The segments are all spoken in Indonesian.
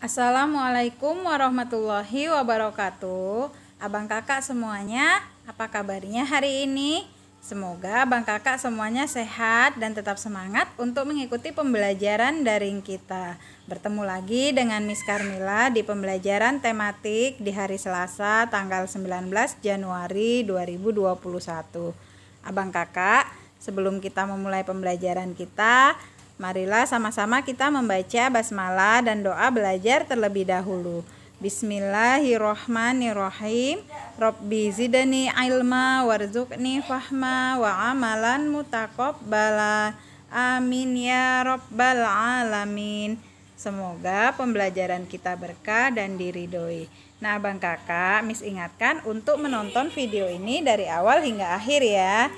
Assalamualaikum warahmatullahi wabarakatuh. Abang kakak semuanya, apa kabarnya hari ini? Semoga abang kakak semuanya sehat dan tetap semangat untuk mengikuti pembelajaran daring kita. Bertemu lagi dengan Miss Karmila di pembelajaran tematik di hari Selasa tanggal 19 Januari 2021. Abang kakak, sebelum kita memulai pembelajaran kita, marilah sama-sama kita membaca basmalah dan doa belajar terlebih dahulu. Bismillahirrohmanirrohim. Rabbi zidni ilma warzuqni fahma wa amalan mutaqabbala. Amin ya rabbal alamin. Semoga pembelajaran kita berkah dan diridhoi. Nah, abang kakak, Miss ingatkan untuk menonton video ini dari awal hingga akhir ya.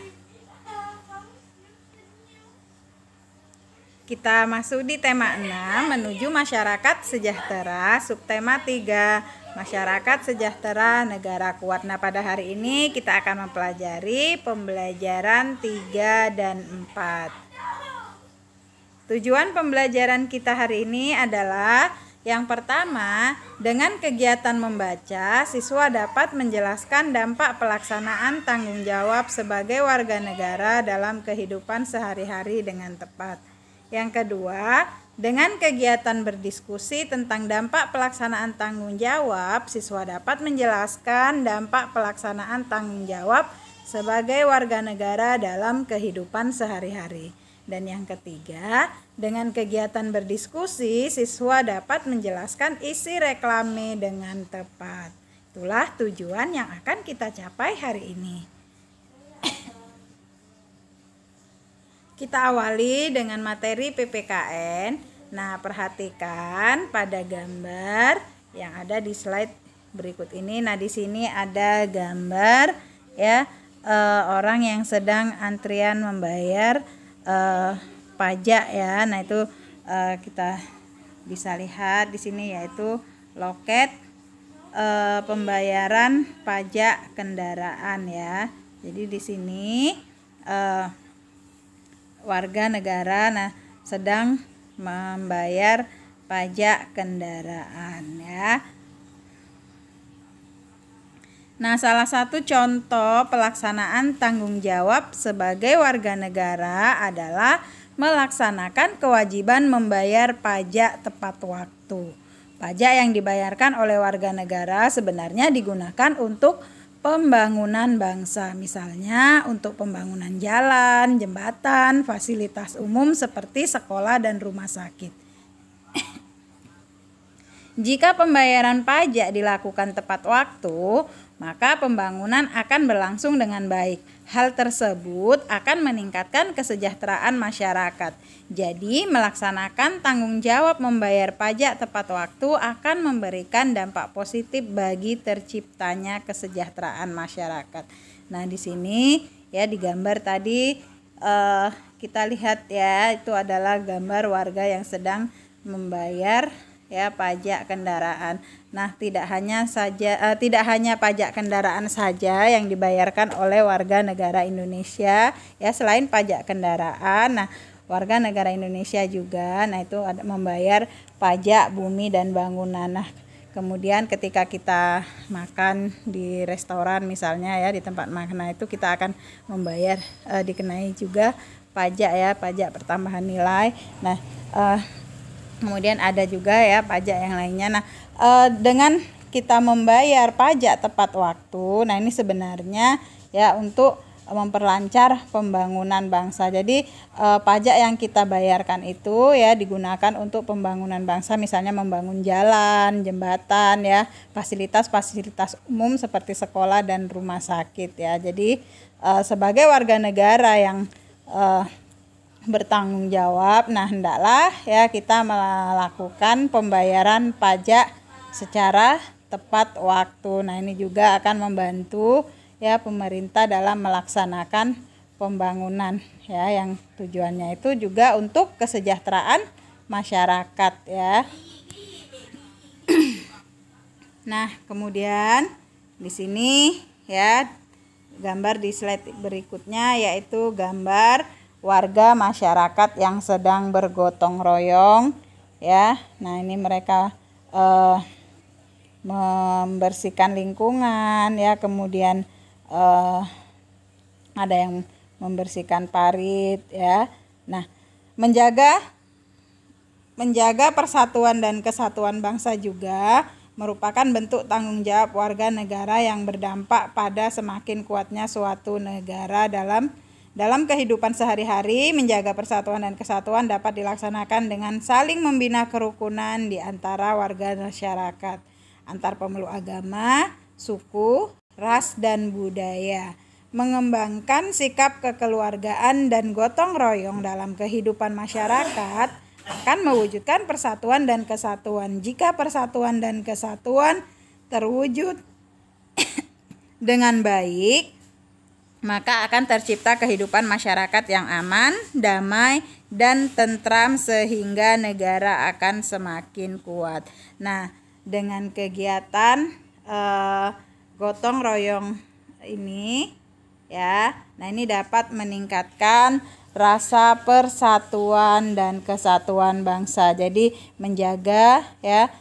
Kita masuk di tema 6 menuju masyarakat sejahtera, subtema 3 masyarakat sejahtera negara kuat. Nah, pada hari ini kita akan mempelajari pembelajaran 3 dan 4. Tujuan pembelajaran kita hari ini adalah yang pertama, dengan kegiatan membaca, siswa dapat menjelaskan dampak pelaksanaan tanggung jawab sebagai warga negara dalam kehidupan sehari-hari dengan tepat. Yang kedua, dengan kegiatan berdiskusi tentang dampak pelaksanaan tanggung jawab, siswa dapat menjelaskan dampak pelaksanaan tanggung jawab sebagai warga negara dalam kehidupan sehari-hari. Dan yang ketiga, dengan kegiatan berdiskusi, siswa dapat menjelaskan isi reklame dengan tepat. Itulah tujuan yang akan kita capai hari ini. Kita awali dengan materi PPKN. Nah, perhatikan pada gambar yang ada di slide berikut ini. Nah, di sini ada gambar ya orang yang sedang antrian membayar pajak ya. Nah, itu kita bisa lihat di sini yaitu loket pembayaran pajak kendaraan ya. Jadi di sini warga negara sedang membayar pajak kendaraan ya. Nah, salah satu contoh pelaksanaan tanggung jawab sebagai warga negara adalah melaksanakan kewajiban membayar pajak tepat waktu. Pajak yang dibayarkan oleh warga negara sebenarnya digunakan untuk pembangunan bangsa, misalnya untuk pembangunan jalan, jembatan, fasilitas umum seperti sekolah dan rumah sakit. Jika pembayaran pajak dilakukan tepat waktu, maka pembangunan akan berlangsung dengan baik. Hal tersebut akan meningkatkan kesejahteraan masyarakat. Jadi, melaksanakan tanggung jawab membayar pajak tepat waktu akan memberikan dampak positif bagi terciptanya kesejahteraan masyarakat. Nah, di sini ya di gambar tadi kita lihat ya, itu adalah gambar warga yang sedang membayar ya pajak kendaraan. Nah, tidak hanya pajak kendaraan saja yang dibayarkan oleh warga negara Indonesia ya, selain pajak kendaraan. Nah, warga negara Indonesia juga itu membayar pajak bumi dan bangunan. Nah, kemudian ketika kita makan di restoran misalnya ya, di tempat makan itu kita akan membayar dikenai juga pajak ya, pajak pertambahan nilai. Nah, kemudian ada juga ya pajak yang lainnya. Nah, dengan kita membayar pajak tepat waktu, nah ini sebenarnya ya untuk memperlancar pembangunan bangsa. Jadi pajak yang kita bayarkan itu ya digunakan untuk pembangunan bangsa, misalnya membangun jalan, jembatan ya, fasilitas-fasilitas umum seperti sekolah dan rumah sakit ya. Jadi sebagai warga negara yang bertanggung jawab, nah hendaklah ya kita melakukan pembayaran pajak secara tepat waktu. Nah, ini juga akan membantu ya pemerintah dalam melaksanakan pembangunan ya, yang tujuannya itu juga untuk kesejahteraan masyarakat ya. Nah, kemudian di sini ya gambar di slide berikutnya yaitu gambar warga masyarakat yang sedang bergotong royong ya. Nah, ini mereka eh, membersihkan lingkungan ya, kemudian ada yang membersihkan parit ya. Nah, menjaga persatuan dan kesatuan bangsa juga merupakan bentuk tanggung jawab warga negara yang berdampak pada semakin kuatnya suatu negara dalam kehidupan sehari-hari. Menjaga persatuan dan kesatuan dapat dilaksanakan dengan saling membina kerukunan di antara warga masyarakat, antar pemeluk agama, suku, ras, dan budaya. Mengembangkan sikap kekeluargaan dan gotong royong dalam kehidupan masyarakat akan mewujudkan persatuan dan kesatuan. Jika persatuan dan kesatuan terwujud dengan baik, maka akan tercipta kehidupan masyarakat yang aman, damai, dan tentram sehingga negara akan semakin kuat. Nah, dengan kegiatan gotong royong ini ya, nah ini dapat meningkatkan rasa persatuan dan kesatuan bangsa. Jadi menjaga ya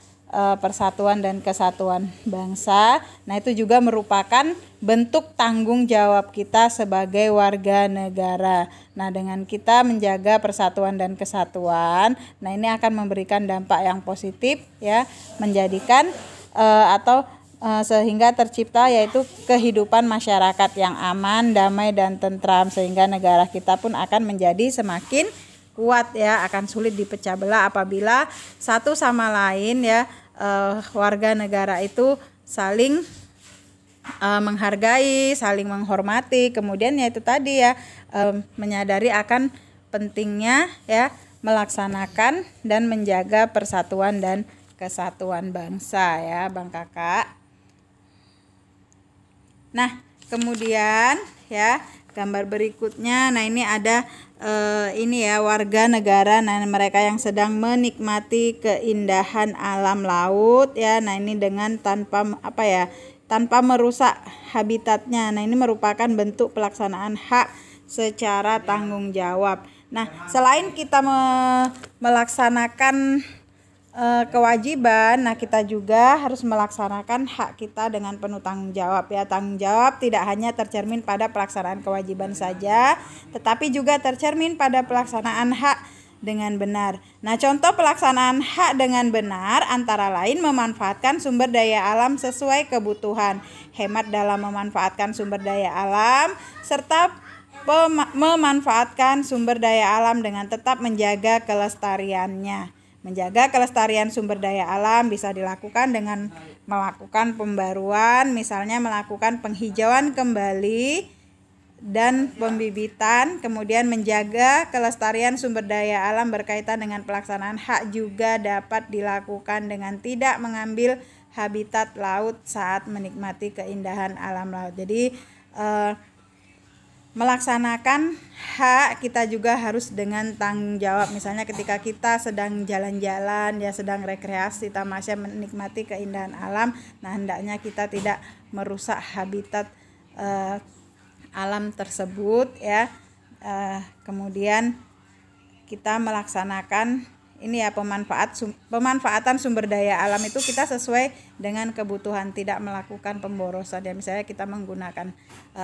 persatuan dan kesatuan bangsa. Nah, itu juga merupakan bentuk tanggung jawab kita sebagai warga negara. Nah, dengan kita menjaga persatuan dan kesatuan, nah ini akan memberikan dampak yang positif ya, menjadikan sehingga tercipta yaitu kehidupan masyarakat yang aman, damai, dan tentram, sehingga negara kita pun akan menjadi semakin kuat ya, akan sulit dipecah belah apabila satu sama lain ya warga negara itu saling menghargai, saling menghormati, kemudian ya itu tadi ya menyadari akan pentingnya ya melaksanakan dan menjaga persatuan dan kesatuan bangsa ya Bang Kakak. Nah, kemudian ya gambar berikutnya, nah ini ada ini ya warga negara, nah mereka yang sedang menikmati keindahan alam laut ya. Nah, ini dengan tanpa merusak habitatnya. Nah, ini merupakan bentuk pelaksanaan hak secara tanggung jawab. Nah, selain kita melaksanakan kewajiban, nah kita juga harus melaksanakan hak kita dengan penuh tanggung jawab ya. Tanggung jawab tidak hanya tercermin pada pelaksanaan kewajiban saja, tetapi juga tercermin pada pelaksanaan hak dengan benar. Nah, contoh pelaksanaan hak dengan benar antara lain memanfaatkan sumber daya alam sesuai kebutuhan, hemat dalam memanfaatkan sumber daya alam, serta memanfaatkan sumber daya alam dengan tetap menjaga kelestariannya. Menjaga kelestarian sumber daya alam bisa dilakukan dengan melakukan pembaruan, misalnya melakukan penghijauan kembali dan pembibitan. Kemudian menjaga kelestarian sumber daya alam berkaitan dengan pelaksanaan hak juga dapat dilakukan dengan tidak mengambil habitat laut saat menikmati keindahan alam laut. Jadi melaksanakan hak kita juga harus dengan tanggung jawab. Misalnya ketika kita sedang jalan-jalan ya, sedang rekreasi tamasya menikmati keindahan alam, nah hendaknya kita tidak merusak habitat alam tersebut ya. Kemudian kita melaksanakan ini ya pemanfaatan sumber daya alam itu kita sesuai dengan kebutuhan, tidak melakukan pemborosan ya. Misalnya kita menggunakan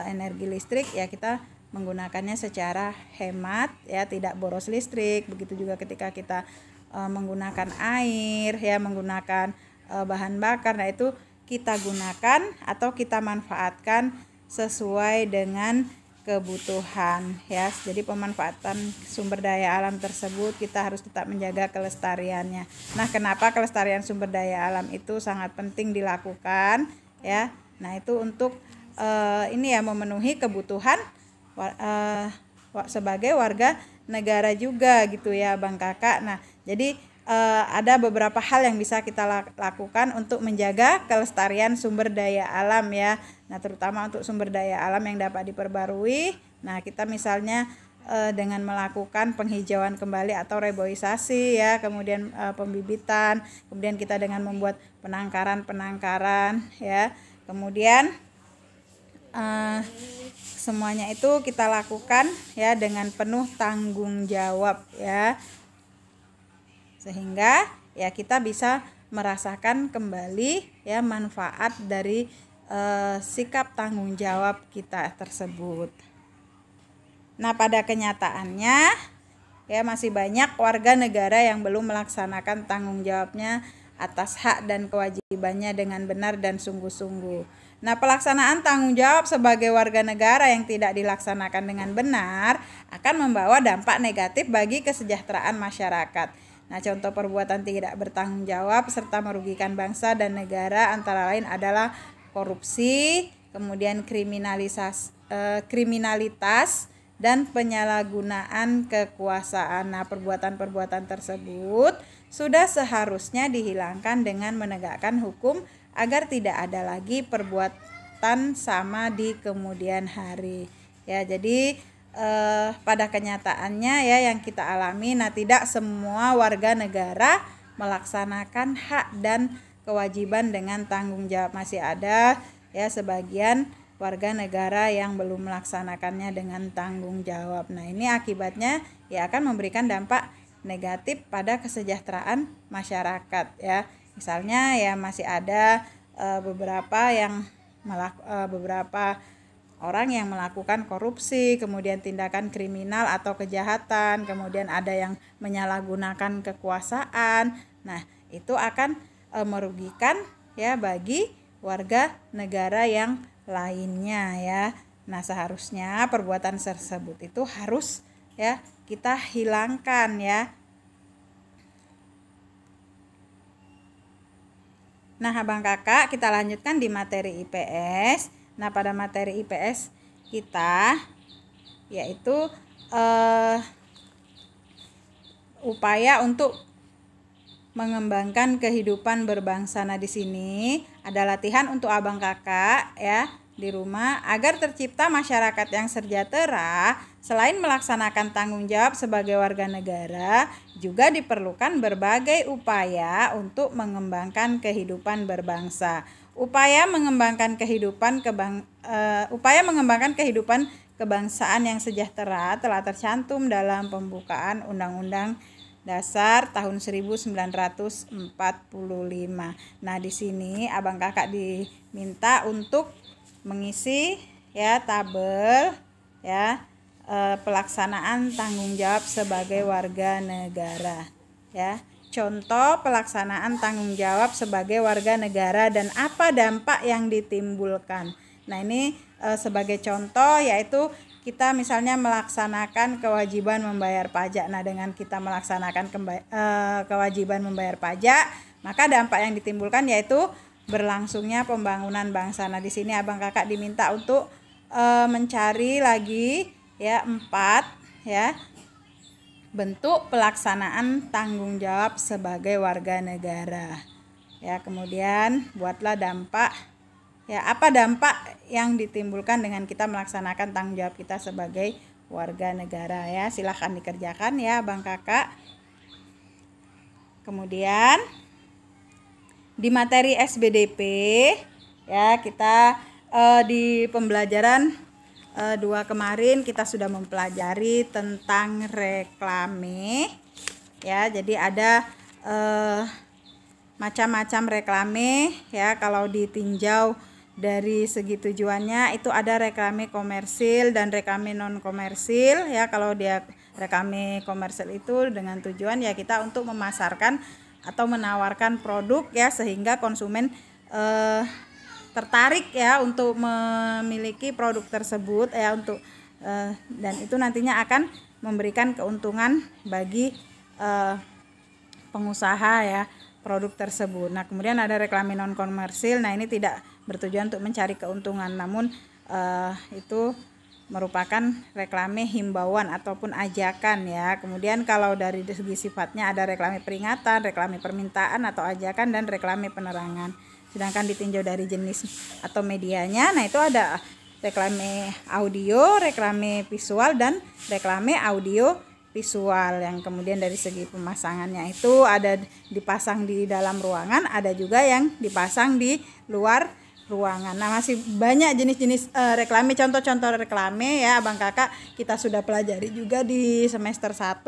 energi listrik ya, kita menggunakannya secara hemat ya, tidak boros listrik. Begitu juga ketika kita menggunakan air ya, menggunakan bahan bakar, nah itu kita gunakan atau kita manfaatkan sesuai dengan kebutuhan ya. Jadi pemanfaatan sumber daya alam tersebut kita harus tetap menjaga kelestariannya. Nah, kenapa kelestarian sumber daya alam itu sangat penting dilakukan ya? Nah, itu untuk ini ya memenuhi kebutuhan sebagai warga negara juga gitu ya Bang Kakak. Nah, jadi ada beberapa hal yang bisa kita lakukan untuk menjaga kelestarian sumber daya alam ya. Nah, terutama untuk sumber daya alam yang dapat diperbarui. Nah, kita misalnya dengan melakukan penghijauan kembali atau reboisasi ya, kemudian pembibitan, kemudian kita dengan membuat penangkaran ya. Kemudian semuanya itu kita lakukan ya dengan penuh tanggung jawab ya. Sehingga ya kita bisa merasakan kembali ya manfaat dari sikap tanggung jawab kita tersebut. Nah, pada kenyataannya ya masih banyak warga negara yang belum melaksanakan tanggung jawabnya atas hak dan kewajibannya dengan benar dan sungguh-sungguh. Nah, pelaksanaan tanggung jawab sebagai warga negara yang tidak dilaksanakan dengan benar akan membawa dampak negatif bagi kesejahteraan masyarakat. Nah, contoh perbuatan tidak bertanggung jawab serta merugikan bangsa dan negara antara lain adalah korupsi, kemudian kriminalitas dan penyalahgunaan kekuasaan. Nah, perbuatan-perbuatan tersebut sudah seharusnya dihilangkan dengan menegakkan hukum agar tidak ada lagi perbuatan sama di kemudian hari. Ya, jadi pada kenyataannya ya yang kita alami, nah tidak semua warga negara melaksanakan hak dan kewajiban dengan tanggung jawab. Masih ada ya sebagian warga negara yang belum melaksanakannya dengan tanggung jawab. Nah, ini akibatnya ya akan memberikan dampak negatif pada kesejahteraan masyarakat ya. Misalnya ya masih ada beberapa orang yang melakukan korupsi, kemudian tindakan kriminal atau kejahatan, kemudian ada yang menyalahgunakan kekuasaan. Nah, itu akan merugikan ya bagi warga negara yang lainnya ya. Nah, seharusnya perbuatan tersebut itu harus ya kita hilangkan ya. Nah, Abang Kakak kita lanjutkan di materi IPS. Nah, pada materi IPS kita yaitu upaya untuk mengembangkan kehidupan berbangsa. Nah, di sini ada latihan untuk Abang Kakak ya di rumah agar tercipta masyarakat yang sejahtera. Selain melaksanakan tanggung jawab sebagai warga negara, juga diperlukan berbagai upaya untuk mengembangkan kehidupan berbangsa. Upaya mengembangkan kehidupan kebangsaan yang sejahtera telah tercantum dalam pembukaan Undang-Undang Dasar tahun 1945. Nah, di sini Abang Kakak diminta untuk mengisi ya tabel ya pelaksanaan tanggung jawab sebagai warga negara ya. Contoh pelaksanaan tanggung jawab sebagai warga negara dan apa dampak yang ditimbulkan. Nah, ini sebagai contoh yaitu kita misalnya melaksanakan kewajiban membayar pajak. Nah, dengan kita melaksanakan kewajiban membayar pajak, maka dampak yang ditimbulkan yaitu berlangsungnya pembangunan bangsa. Nah, di sini Abang Kakak diminta untuk mencari lagi ya 4 ya bentuk pelaksanaan tanggung jawab sebagai warga negara. Ya, kemudian buatlah dampak ya, apa dampak yang ditimbulkan dengan kita melaksanakan tanggung jawab kita sebagai warga negara ya. Silahkan dikerjakan ya Bang Kakak. Kemudian di materi SBDP ya kita di pembelajaran 2 kemarin kita sudah mempelajari tentang reklame ya. Jadi ada macam-macam reklame ya. Kalau ditinjau dari segi tujuannya itu ada reklame komersil dan reklame non komersil ya. Kalau dia reklame komersil itu dengan tujuan ya kita untuk memasarkan atau menawarkan produk ya sehingga konsumen tertarik ya untuk memiliki produk tersebut ya untuk dan itu nantinya akan memberikan keuntungan bagi pengusaha ya produk tersebut. Nah, kemudian ada reklame non komersil. Nah, ini tidak bertujuan untuk mencari keuntungan, namun itu merupakan reklame himbauan ataupun ajakan ya. Kemudian kalau dari segi sifatnya ada reklame peringatan, reklame permintaan atau ajakan, dan reklame penerangan. Sedangkan ditinjau dari jenis atau medianya, nah itu ada reklame audio, reklame visual, dan reklame audio visual. Yang kemudian dari segi pemasangannya itu ada dipasang di dalam ruangan, ada juga yang dipasang di luar ruangan. Nah, masih banyak jenis-jenis reklame, contoh-contoh reklame ya Abang Kakak kita sudah pelajari juga di semester 1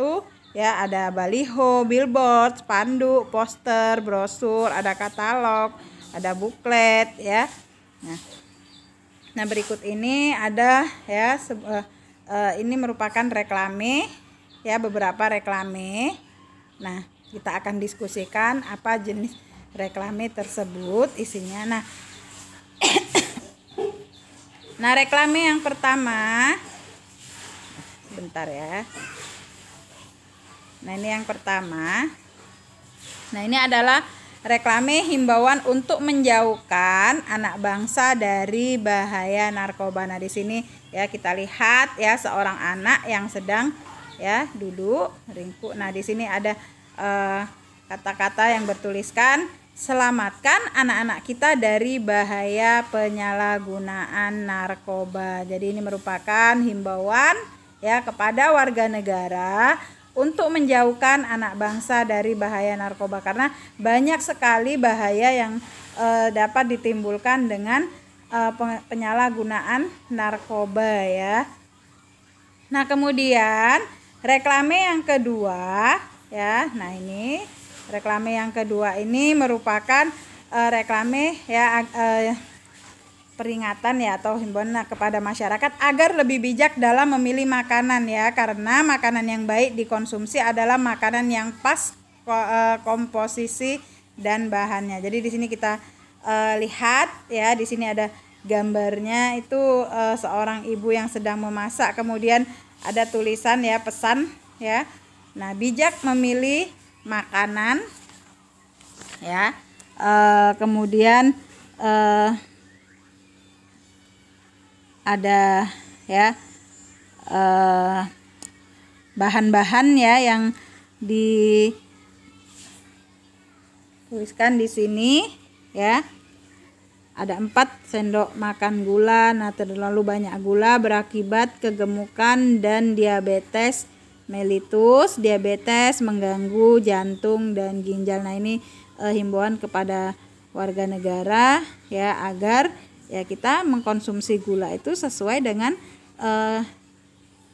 ya, ada baliho, billboard, spanduk, poster, brosur, ada katalog, ada buklet ya. Nah, berikut ini ada ya, ini merupakan reklame ya, beberapa reklame. Nah, kita akan diskusikan apa jenis reklame tersebut isinya. Nah, reklame yang pertama, sebentar ya. Nah, ini yang pertama. Nah, ini adalah reklame himbauan untuk menjauhkan anak bangsa dari bahaya narkoba. Nah, di sini ya kita lihat ya seorang anak yang sedang ya duduk ringkuk. Nah, di sini ada kata-kata yang bertuliskan selamatkan anak-anak kita dari bahaya penyalahgunaan narkoba. Jadi ini merupakan himbauan ya kepada warga negara untuk menjauhkan anak bangsa dari bahaya narkoba, karena banyak sekali bahaya yang dapat ditimbulkan dengan penyalahgunaan narkoba ya. Nah, kemudian reklame yang kedua ya. Nah, ini reklame yang kedua ini merupakan reklame ya peringatan ya atau himbauan kepada masyarakat agar lebih bijak dalam memilih makanan ya, karena makanan yang baik dikonsumsi adalah makanan yang pas komposisi dan bahannya. Jadi di sini kita lihat ya, di sini ada gambarnya itu seorang ibu yang sedang memasak, kemudian ada tulisan ya pesan ya. Nah, bijak memilih makanan ya. Kemudian ada ya bahan-bahan ya yang dituliskan di sini ya. Ada 4 sendok makan gula. Nah, terlalu banyak gula berakibat kegemukan dan diabetes mellitus. Diabetes mengganggu jantung dan ginjal. Nah, ini himbauan kepada warga negara ya agar ya kita mengkonsumsi gula itu sesuai dengan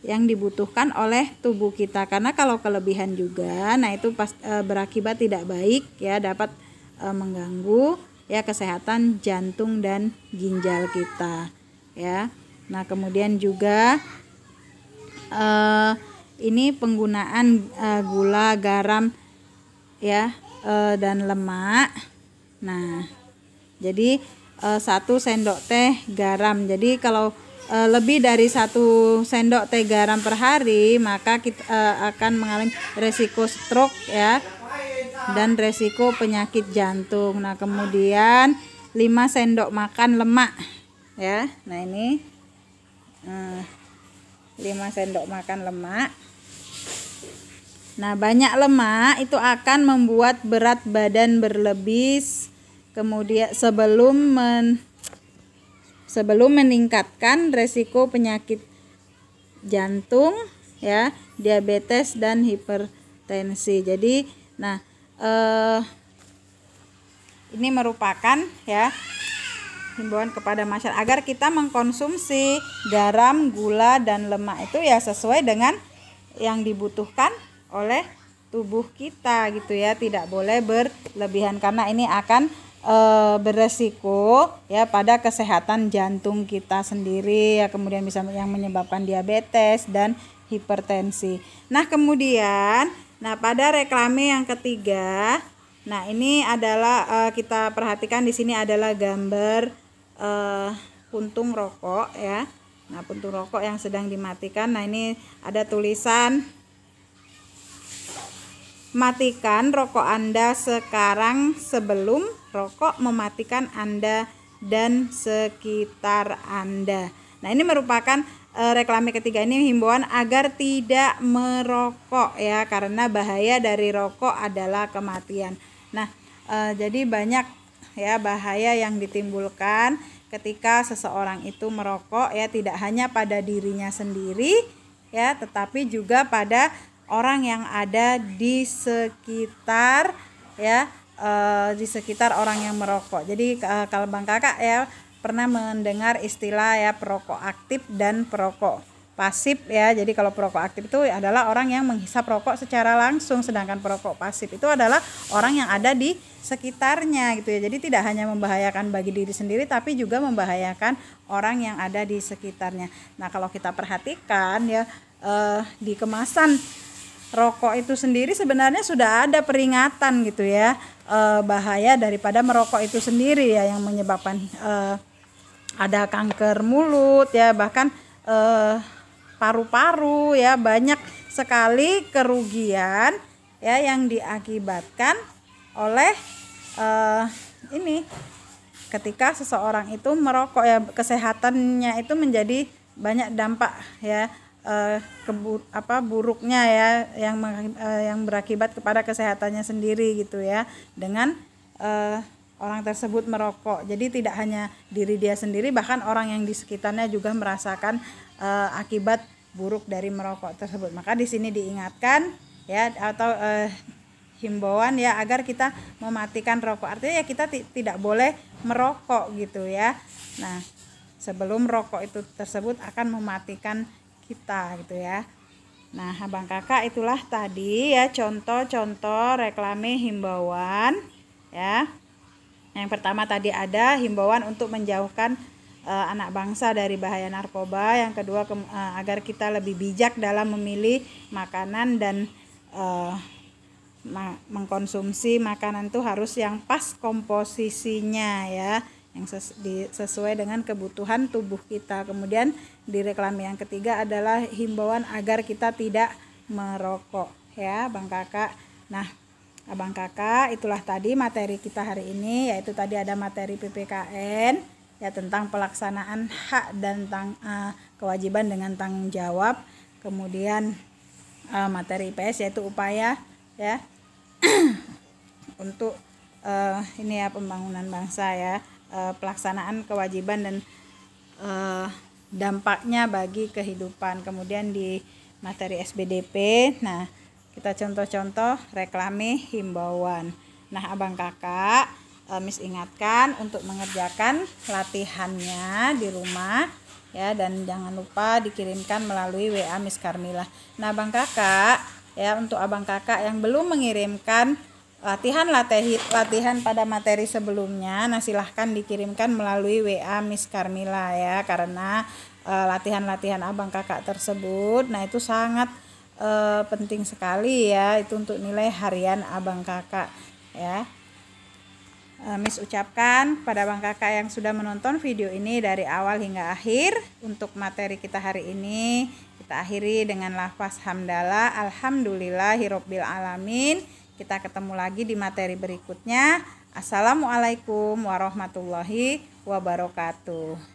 yang dibutuhkan oleh tubuh kita, karena kalau kelebihan juga nah itu berakibat tidak baik ya, dapat mengganggu ya kesehatan jantung dan ginjal kita ya. Nah, kemudian juga ini penggunaan gula, garam ya dan lemak. Nah, jadi 1 sendok teh garam. Jadi kalau lebih dari 1 sendok teh garam per hari, maka kita akan mengalami resiko stroke ya dan resiko penyakit jantung. Nah, kemudian 5 sendok makan lemak ya. Nah, ini 5 sendok makan lemak. Nah, banyak lemak itu akan membuat berat badan berlebih, kemudian sebelum meningkatkan resiko penyakit jantung ya, diabetes dan hipertensi. Jadi nah ini merupakan ya himbauan kepada masyarakat agar kita mengkonsumsi garam, gula dan lemak itu ya sesuai dengan yang dibutuhkan oleh tubuh kita gitu ya, tidak boleh berlebihan karena ini akan beresiko ya pada kesehatan jantung kita sendiri ya, kemudian bisa yang menyebabkan diabetes dan hipertensi. Nah, kemudian pada reklame yang ketiga, nah ini adalah kita perhatikan di sini adalah gambar puntung rokok ya. Nah, puntung rokok yang sedang dimatikan. Nah, ini ada tulisan matikan rokok Anda sekarang sebelum rokok mematikan Anda dan sekitar Anda. Nah, ini merupakan reklame ketiga, ini himbauan agar tidak merokok ya, karena bahaya dari rokok adalah kematian. Nah, jadi banyak ya bahaya yang ditimbulkan ketika seseorang itu merokok ya, tidak hanya pada dirinya sendiri ya, tetapi juga pada orang yang ada di sekitar ya, di sekitar orang yang merokok. Jadi kalau Bang Kakak ya pernah mendengar istilah ya perokok aktif dan perokok pasif ya. Jadi kalau perokok aktif itu adalah orang yang menghisap rokok secara langsung, sedangkan perokok pasif itu adalah orang yang ada di sekitarnya gitu ya. Jadi tidak hanya membahayakan bagi diri sendiri tapi juga membahayakan orang yang ada di sekitarnya. Nah, kalau kita perhatikan ya di kemasan rokok itu sendiri sebenarnya sudah ada peringatan gitu ya, bahaya daripada merokok itu sendiri ya, yang menyebabkan ada kanker mulut ya, bahkan paru-paru ya, banyak sekali kerugian ya yang diakibatkan oleh ini ketika seseorang itu merokok ya, kesehatannya itu menjadi banyak dampak ya, buruknya ya yang berakibat kepada kesehatannya sendiri gitu ya, dengan orang tersebut merokok. Jadi tidak hanya diri dia sendiri, bahkan orang yang di sekitarnya juga merasakan akibat buruk dari merokok tersebut. Maka di sini diingatkan ya, atau himbauan ya, agar kita mematikan rokok. Artinya ya kita tidak boleh merokok gitu ya. Nah, sebelum rokok itu tersebut akan mematikan kita gitu ya. Nah, abang kakak itulah tadi ya contoh-contoh reklame himbauan ya. Yang pertama tadi ada himbauan untuk menjauhkan anak bangsa dari bahaya narkoba. Yang kedua agar kita lebih bijak dalam memilih makanan dan mengkonsumsi makanan itu harus yang pas komposisinya ya, yang sesuai dengan kebutuhan tubuh kita. Kemudian di reklame yang ketiga adalah himbauan agar kita tidak merokok ya abang kakak. Nah, abang kakak itulah tadi materi kita hari ini, yaitu tadi ada materi PPKN ya, tentang pelaksanaan hak dan kewajiban dengan tanggung jawab. Kemudian materi IPS yaitu upaya ya untuk ini ya, pembangunan bangsa ya, pelaksanaan kewajiban dan dampaknya bagi kehidupan. Kemudian di materi SBDP, nah kita contoh-contoh reklame himbauan. Nah abang kakak, Miss ingatkan untuk mengerjakan latihannya di rumah ya, dan jangan lupa dikirimkan melalui WA Miss Karmila. Nah abang kakak ya, untuk abang kakak yang belum mengirimkan latihan pada materi sebelumnya, nah silahkan dikirimkan melalui WA Miss Karmila ya, karena latihan-latihan abang kakak tersebut nah itu sangat penting sekali ya, itu untuk nilai harian abang kakak ya. Miss ucapkan pada abang kakak yang sudah menonton video ini dari awal hingga akhir. Untuk materi kita hari ini kita akhiri dengan lafaz hamdalah, alhamdulillahirabbil alamin. Kita ketemu lagi di materi berikutnya. Assalamualaikum warahmatullahi wabarakatuh.